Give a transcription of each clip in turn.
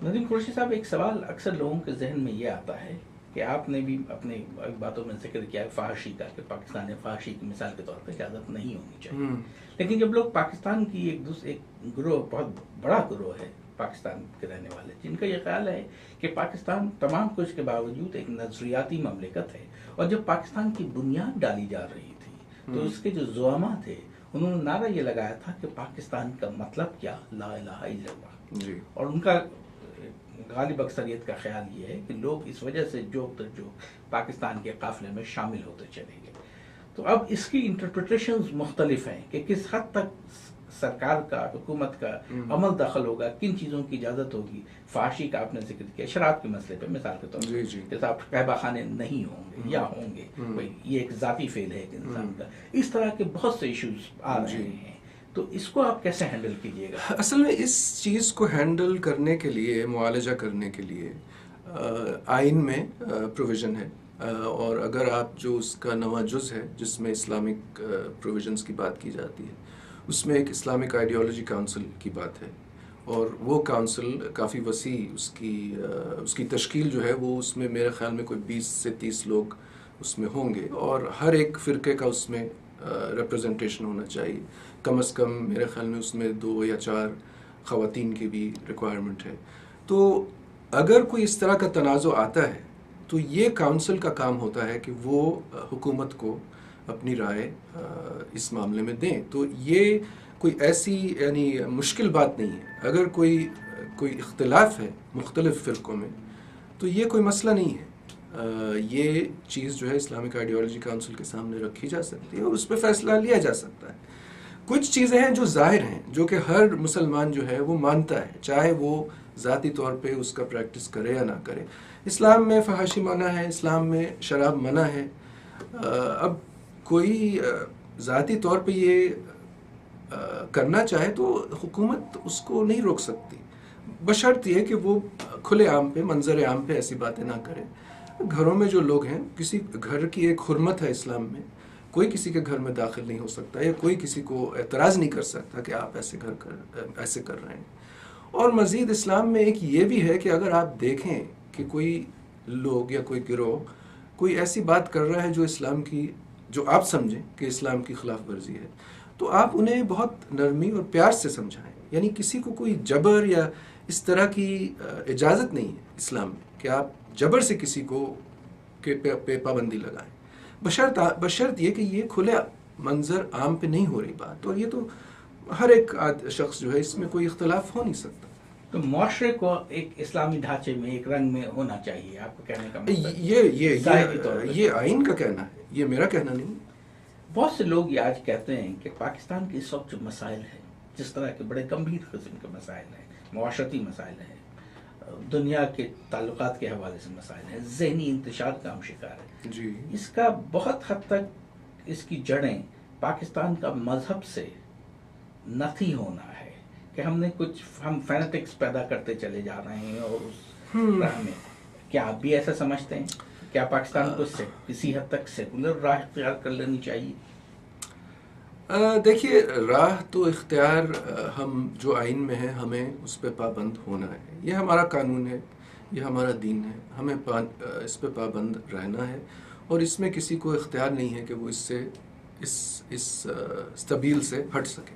ندیم قریشی صاحب، ایک سوال اکثر لوگوں کے ذہن میں یہ آتا ہے کہ آپ نے بھی اپنے باتوں میں ذکر کیا ہے فحاشی کا، کہ پاکستان میں فحاشی کی مثال کے طور پہ اجازت نہیں ہونی چاہیے. لیکن جب لوگ پاکستان کی ایک گروہ، بہت بڑا گروہ ہے پاکستان کے رہنے والے، جن کا یہ خیال ہے کہ پاکستان تمام کچھ کے باوجود ایک نظریاتی مملکت ہے، اور جب پاکستان کی بنیاد ڈالی جا رہی تھی تو اس کے جو زعماء تھے انہوں نے نعرہ یہ لگایا تھا کہ پاکستان کا مطلب کیا، لا الہ الا اللہ. جی. اور ان کا غالب اکثریت کا خیال یہ ہے کہ لوگ اس وجہ سے جو پاکستان کے قافلے میں شامل ہوتے چلے گئے. تو اب اس کی انٹرپریٹیشنز مختلف ہیں کہ کس حد تک سرکار کا، حکومت کا عمل دخل ہوگا، کن چیزوں کی اجازت ہوگی. فحاشی کا آپ نے ذکر کیا، شراب کے مسئلے پہ مثال کے طور پر جیسا آپ قہبہ خانے نہیں ہوں گے یا ہوں گے، یہ ایک ذاتی فعل ہے ایک انسان کا. اس طرح کے بہت سے ایشوز آ رہے ہیں، تو اس کو آپ کیسے ہینڈل کیجیے گا؟ اصل میں اس چیز کو ہینڈل کرنے کے لیے، معالجہ کرنے کے لیے آئین میں پروویژن ہے، اور اگر آپ جو اس کا نواں جز ہے جس میں اسلامک پروویژنز کی بات کی جاتی ہے، اس میں ایک اسلامک آئیڈیالوجی کونسل کی بات ہے، اور وہ کونسل کافی وسیع، اس کی تشکیل جو ہے وہ اس میں میرے خیال میں کوئی 20 سے 30 لوگ اس میں ہوں گے، اور ہر ایک فرقے کا اس میں ریپرزنٹیشن ہونا چاہیے. کم از کم میرے خیال میں اس میں 2 یا 4 خواتین کی بھی ریکوائرمنٹ ہے. تو اگر کوئی اس طرح کا تنازع آتا ہے تو یہ کونسل کا کام ہوتا ہے کہ وہ حکومت کو اپنی رائے اس معاملے میں دیں. تو یہ کوئی ایسی یعنی مشکل بات نہیں ہے. اگر کوئی اختلاف ہے مختلف فرقوں میں تو یہ کوئی مسئلہ نہیں ہے. یہ چیز جو ہے اسلامک آئیڈیالوجی کونسل کے سامنے رکھی جا سکتی ہے اور اس پہ فیصلہ لیا جا سکتا ہے. کچھ چیزیں ہیں جو ظاہر ہیں، جو کہ ہر مسلمان جو ہے وہ مانتا ہے، چاہے وہ ذاتی طور پہ اس کا پریکٹس کرے یا نہ کرے. اسلام میں فحاشی منع ہے، اسلام میں شراب منع ہے. اب کوئی ذاتی طور پہ یہ کرنا چاہے تو حکومت اس کو نہیں روک سکتی، بشرط یہ کہ وہ کھلے عام پہ، منظر عام پہ ایسی باتیں نہ کرے. گھروں میں جو لوگ ہیں، کسی گھر کی ایک حرمت ہے اسلام میں، کوئی کسی کے گھر میں داخل نہیں ہو سکتا، یا کوئی کسی کو اعتراض نہیں کر سکتا کہ آپ ایسے کر رہے ہیں. اور مزید اسلام میں ایک یہ بھی ہے کہ اگر آپ دیکھیں کہ کوئی لوگ یا کوئی گروہ کوئی ایسی بات کر رہا ہے جو اسلام کی، جو آپ سمجھیں کہ اسلام کی خلاف ورزی ہے، تو آپ انہیں بہت نرمی اور پیار سے سمجھائیں. یعنی کسی کو کوئی جبر یا اس طرح کی اجازت نہیں ہے اسلام میں کہ آپ جبر سے کسی کو پہ پابندی لگائیں، بشرط یہ کہ یہ کھلے منظر عام پہ نہیں ہو رہی بات. اور یہ تو ہر ایک شخص جو ہے اس میں کوئی اختلاف ہو نہیں سکتا. تو معاشرے کو ایک اسلامی ڈھانچے میں، ایک رنگ میں ہونا چاہیے، آپ کو کہنے کا مطلب یہ آئین کا کہنا ہے، یہ میرا کہنا نہیں. بہت سے لوگ یہ آج کہتے ہیں کہ پاکستان کے اس وقت جو مسائل ہیں، جس طرح کے بڑے گمبھیر قسم کے مسائل ہیں، معاشرتی مسائل ہیں، دنیا کے تعلقات کے حوالے سے مسائل ہیں، ذہنی انتشار کا ہم شکار ہیں، جی، اس کا بہت حد تک اس کی جڑیں پاکستان کا مذہب سے نفی ہونا ہے، کہ ہم فینیٹکس پیدا کرتے چلے جا رہے ہیں. اور اس راہ میں کیا آپ بھی ایسا سمجھتے ہیں؟ کیا پاکستان کو کسی حد تک سیکولر راہ اختیار کر لینی چاہیے؟ دیکھیے، راہ تو اختیار ہم جو آئین میں ہے ہمیں اس پہ پابند ہونا ہے. یہ ہمارا قانون ہے، یہ ہمارا دین ہے، ہمیں اس پہ پابند رہنا ہے، اور اس میں کسی کو اختیار نہیں ہے کہ وہ اس سبیل سے ہٹ سکے.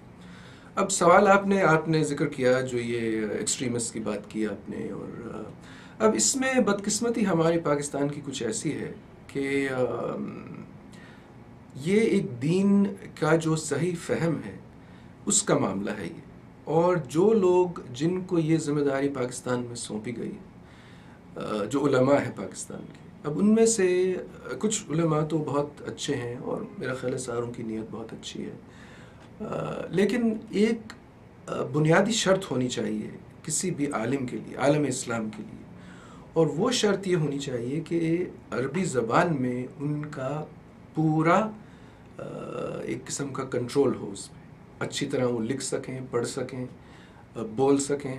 اب سوال آپ نے ذکر کیا جو یہ ایکسٹریمسٹ کی بات کی آپ نے، اور اب اس میں بدقسمتی ہماری پاکستان کی کچھ ایسی ہے کہ یہ ایک دین کا جو صحیح فہم ہے اس کا معاملہ ہے یہ. اور جو لوگ جن کو یہ ذمہ داری پاکستان میں سونپی گئی، جو علماء ہیں پاکستان کے، اب ان میں سے کچھ علماء تو بہت اچھے ہیں اور میرا خیال ہے ساروں کی نیت بہت اچھی ہے، لیکن ایک بنیادی شرط ہونی چاہیے کسی بھی عالم کے لیے، عالم اسلام کے لیے، اور وہ شرط یہ ہونی چاہیے کہ عربی زبان میں ان کا پورا ایک قسم کا کنٹرول ہو، اس میں اچھی طرح وہ لکھ سکیں، پڑھ سکیں، بول سکیں.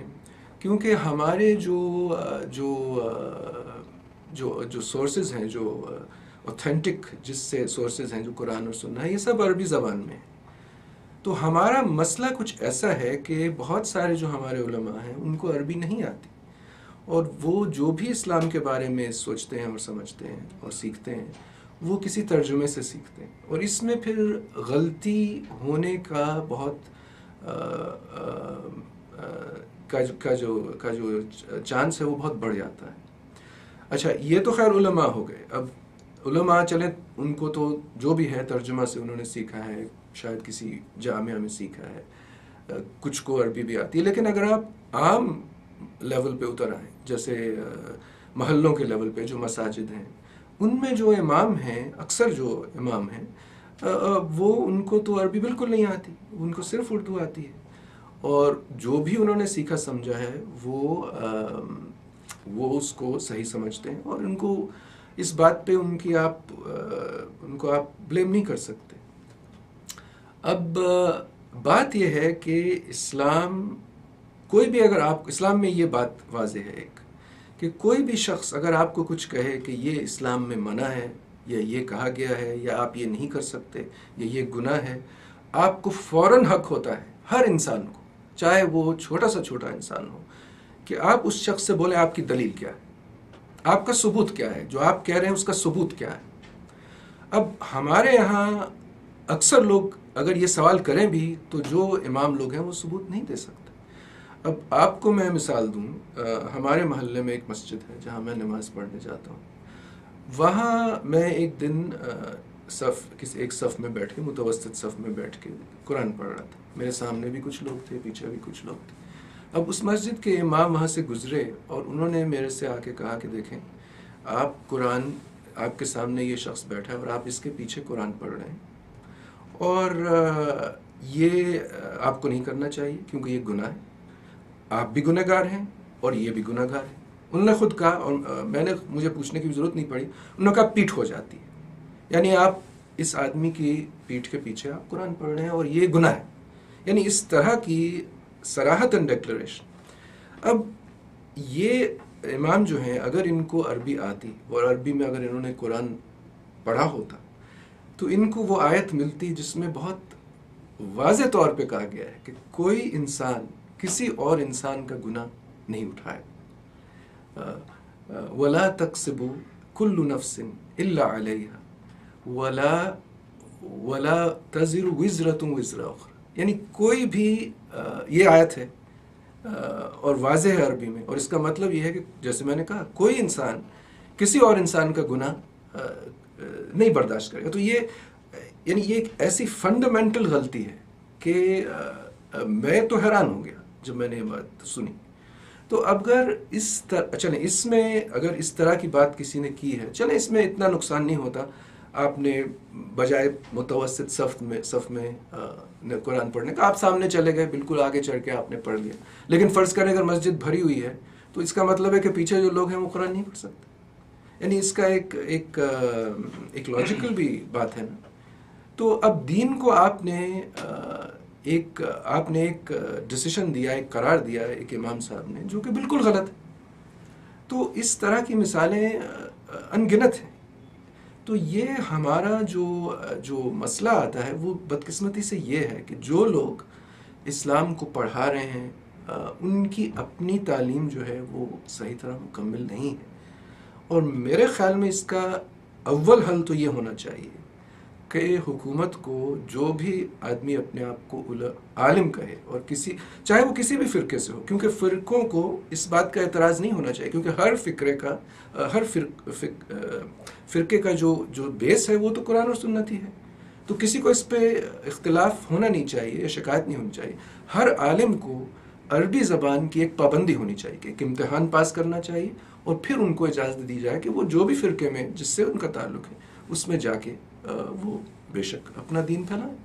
کیونکہ ہمارے جو سورسز ہیں، جو اوتھینٹک جس سے سورسز ہیں، جو قرآن اور سننا ہے، یہ سب عربی زبان میں ہیں. تو ہمارا مسئلہ کچھ ایسا ہے کہ بہت سارے جو ہمارے علماء ہیں ان کو عربی نہیں آتی، اور وہ جو بھی اسلام کے بارے میں سوچتے ہیں اور سمجھتے ہیں اور سیکھتے ہیں وہ کسی ترجمے سے سیکھتے ہیں، اور اس میں پھر غلطی ہونے کا بہت کا جو چانس ہے وہ بہت بڑھ جاتا ہے۔ اچھا، یہ تو خیر علماء ہو گئے۔ اب علماء چلیں، ان کو تو جو بھی ہے ترجمہ سے انہوں نے سیکھا ہے، شاید کسی جامعہ میں سیکھا ہے، کچھ کو عربی بھی آتی ہے، لیکن اگر آپ عام لیول پہ اتر آئیں، جیسے محلوں کے لیول پہ جو مساجد ہیں، ان میں جو امام ہیں، اکثر جو امام ہیں وہ ان کو تو عربی بالکل نہیں آتی، ان کو صرف اردو آتی ہے، اور جو بھی انہوں نے سیکھا سمجھا ہے وہ اس کو صحیح سمجھتے ہیں، اور ان کو اس بات پہ ان کو آپ بلیم نہیں کر سکتے۔ اب بات یہ ہے کہ اسلام، کوئی بھی اگر آپ، اسلام میں یہ بات واضح ہے ایک، کہ کوئی بھی شخص اگر آپ کو کچھ کہے کہ یہ اسلام میں منع ہے، یا یہ کہا گیا ہے، یا آپ یہ نہیں کر سکتے، یا یہ گناہ ہے، آپ کو فوراً حق ہوتا ہے، ہر انسان کو، چاہے وہ چھوٹا سے چھوٹا انسان ہو، کہ آپ اس شخص سے بولیں آپ کی دلیل کیا ہے، آپ کا ثبوت کیا ہے، جو آپ کہہ رہے ہیں اس کا ثبوت کیا ہے۔ اب ہمارے یہاں اکثر لوگ اگر یہ سوال کریں بھی تو جو امام لوگ ہیں وہ ثبوت نہیں دے سکتے۔ اب آپ کو میں مثال دوں، ہمارے محلے میں ایک مسجد ہے جہاں میں نماز پڑھنے جاتا ہوں، وہاں میں ایک دن ایک صف میں بیٹھ کے، متوسط صف میں بیٹھ کے قرآن پڑھ رہا تھا، میرے سامنے بھی کچھ لوگ تھے، پیچھے بھی کچھ لوگ تھے۔ اب اس مسجد کے امام وہاں سے گزرے اور انہوں نے میرے سے آ کے کہا کہ دیکھیں، آپ قرآن، آپ کے سامنے یہ شخص بیٹھا ہے اور آپ اس کے پیچھے قرآن پڑھ رہے ہیں، اور یہ آپ کو نہیں کرنا چاہیے کیونکہ یہ گناہ ہے، آپ بھی گناہ گار ہیں اور یہ بھی گناہ گار ہے۔ انہوں نے خود کہا، اور مجھے پوچھنے کی ضرورت نہیں پڑی، انہوں نے کہا پیٹھ ہو جاتی ہے، یعنی آپ اس آدمی کی پیٹھ کے پیچھے آپ قرآن پڑھ رہے ہیں اور یہ گناہ ہے، یعنی اس طرح کی صراحتاً ڈیکلریشن۔ اب یہ امام جو ہیں اگر ان کو عربی آتی اور عربی میں اگر انہوں نے قرآن پڑھا ہوتا تو ان کو وہ آیت ملتی جس میں بہت واضح طور پہ کہا گیا ہے کہ کوئی انسان کسی اور انسان کا گناہ نہیں اٹھائے، وَلَا تَقْسِبُ كُلُّ نَفْسٍ إِلَّا عَلَيْهَا وَلَا تَزِرُ وِزْرَةٌ وِزْرَ أُخْرَى، یعنی کوئی بھی، یہ آیت ہے اور واضح ہے عربی میں، اور اس کا مطلب یہ ہے کہ جیسے میں نے کہا کوئی انسان کسی اور انسان کا گناہ نہیں برداشت کرے گا۔ تو یہ یعنی یہ ایک ایسی فنڈامنٹل غلطی ہے کہ میں تو حیران ہو گیا جب میں نے یہ بات سنی۔ تو اگر چلیں اس میں اگر اس طرح کی بات کسی نے کی ہے، چلیں اس میں اتنا نقصان نہیں ہوتا، آپ نے بجائے متوسط صف میں قرآن پڑھنے کا آپ سامنے چلے گئے، بالکل آگے چڑھ کے آپ نے پڑھ لیا، لیکن فرض کریں اگر مسجد بھری ہوئی ہے تو اس کا مطلب ہے کہ پیچھے جو لوگ ہیں وہ قرآن نہیں پڑھ سکتے، یعنی اس کا ایک لاجیکل بھی بات ہے نا۔ تو اب دین کو آپ نے ایک ڈیسیشن دیا، ایک قرار دیا ہے ایک امام صاحب نے، جو کہ بالکل غلط ہے۔ تو اس طرح کی مثالیں ان گنت ہیں۔ تو یہ ہمارا جو مسئلہ آتا ہے وہ بدقسمتی سے یہ ہے کہ جو لوگ اسلام کو پڑھا رہے ہیں ان کی اپنی تعلیم جو ہے وہ صحیح طرح مکمل نہیں ہے، اور میرے خیال میں اس کا اول حل تو یہ ہونا چاہیے کہ حکومت کو جو بھی آدمی اپنے آپ کو عالم کہے، اور چاہے وہ کسی بھی فرقے سے ہو، کیونکہ فرقوں کو اس بات کا اعتراض نہیں ہونا چاہیے، کیونکہ ہر فرقے کا جو بیس ہے وہ تو قرآن اور سنت ہی ہے، تو کسی کو اس پہ اختلاف ہونا نہیں چاہیے، شکایت نہیں ہونی چاہیے۔ ہر عالم کو عربی زبان کی ایک پابندی ہونی چاہیے کہ ایک امتحان پاس کرنا چاہیے، اور پھر ان کو اجازت دی جائے کہ وہ جو بھی فرقے میں جس سے ان کا تعلق ہے اس میں جا کے وہ بے شک اپنا دین پھیلائیں۔